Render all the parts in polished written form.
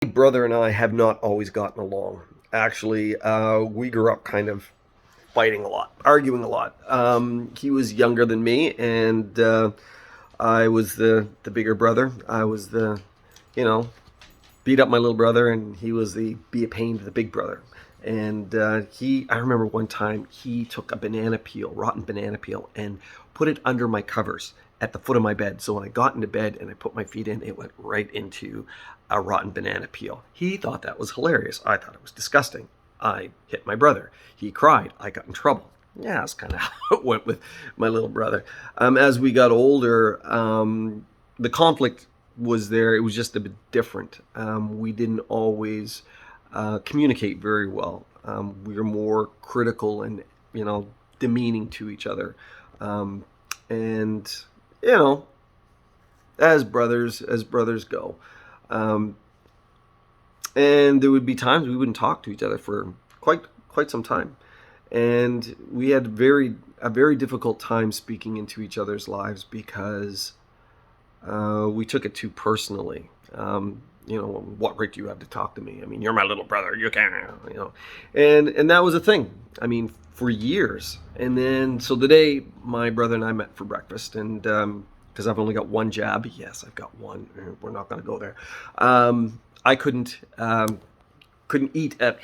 Brother and I have not always gotten along. Actually, we grew up kind of fighting a lot, arguing a lot. He was younger than me, and I was the bigger brother. I was the, you know, beat up my little brother, and he was the be a pain to the big brother. And I remember one time he took a banana peel, rotten banana peel, and put it under my covers at the foot of my bed. So when I got into bed and I put my feet in, it went right into a rotten banana peel. He thought that was hilarious. I thought it was disgusting. I hit my brother. He cried. I got in trouble. Yeah, that's kind of how it went with my little brother. As we got older, the conflict was there. It was just a bit different. We didn't always communicate very well. We were more critical and, demeaning to each other. And, you know, as brothers go. Um, and there would be times we wouldn't talk to each other for quite some time, and we had a very difficult time speaking into each other's lives because we took it too personally. What right do you have to talk to me? I mean, you're my little brother. You can't, and that was a thing. I mean, for years. And then so the day my brother and I met for breakfast, and because I've only got one jab. Yes, I've got one. We're not going to go there. I couldn't eat at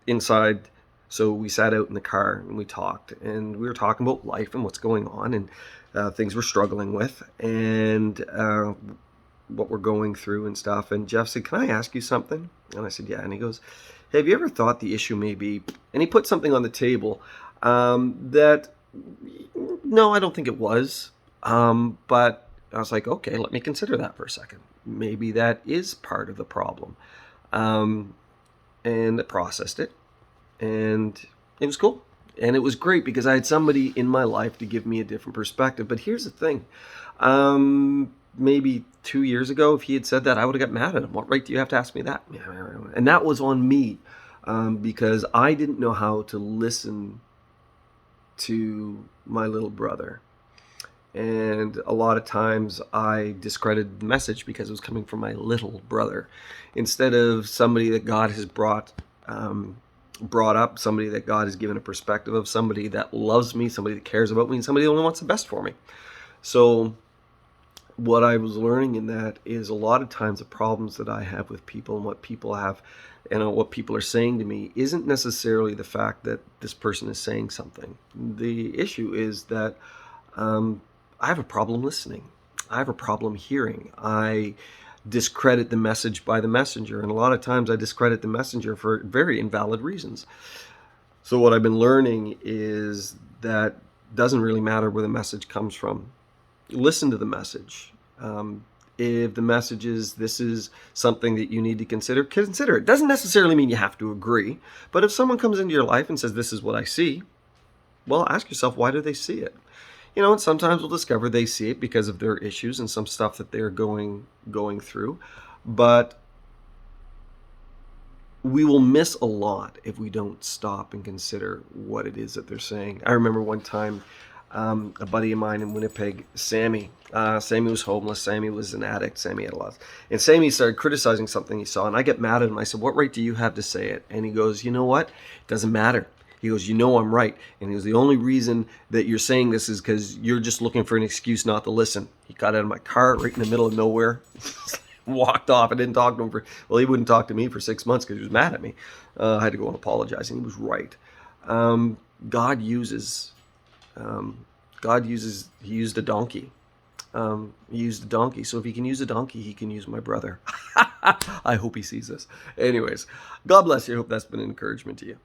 inside, so we sat out in the car and we talked, and we were talking about life and what's going on, and things we're struggling with, and what we're going through and stuff. And Jeff said, "Can I ask you something?" And I said, "Yeah." And he goes, "Have you ever thought the issue may be?" And he put something on the table that, no, I don't think it was. But I was like, okay, let me consider that for a second. Maybe that is part of the problem. Um, and I processed it, and it was cool. And it was great because I had somebody in my life to give me a different perspective. But here's the thing. Maybe 2 years ago, if he had said that, I would have got mad at him. What right do you have to ask me that? And that was on me, because I didn't know how to listen to my little brother. And a lot of times I discredited the message because it was coming from my little brother, instead of somebody that God has brought up, somebody that God has given a perspective of, somebody that loves me, somebody that cares about me, and somebody that only wants the best for me. So what I was learning in that is a lot of times the problems that I have with people and what people have, and what people are saying to me, isn't necessarily the fact that this person is saying something. The issue is that I have a problem listening. I have a problem hearing. I discredit the message by the messenger, and a lot of times I discredit the messenger for very invalid reasons. So what I've been learning is that it doesn't really matter where the message comes from. Listen to the message. If the message is, this is something that you need to consider it. Doesn't necessarily mean you have to agree, but if someone comes into your life and says, this is what I see, well, ask yourself, why do they see it? And sometimes we'll discover they see it because of their issues and some stuff that they're going through. But we will miss a lot if we don't stop and consider what it is that they're saying. I remember one time, a buddy of mine in Winnipeg, Sammy was homeless. Sammy was an addict. Sammy had a lot. And Sammy started criticizing something he saw, and I get mad at him. I said, what right do you have to say it? And he goes, you know what? It doesn't matter. He goes, I'm right. And he goes, the only reason that you're saying this is because you're just looking for an excuse not to listen. He got out of my car right in the middle of nowhere, walked off. I didn't talk to him he wouldn't talk to me for 6 months because he was mad at me. I had to go and apologize, and he was right. God uses, he used a donkey. He used a donkey. So if he can use a donkey, he can use my brother. I hope he sees this. Anyways, God bless you. I hope that's been an encouragement to you.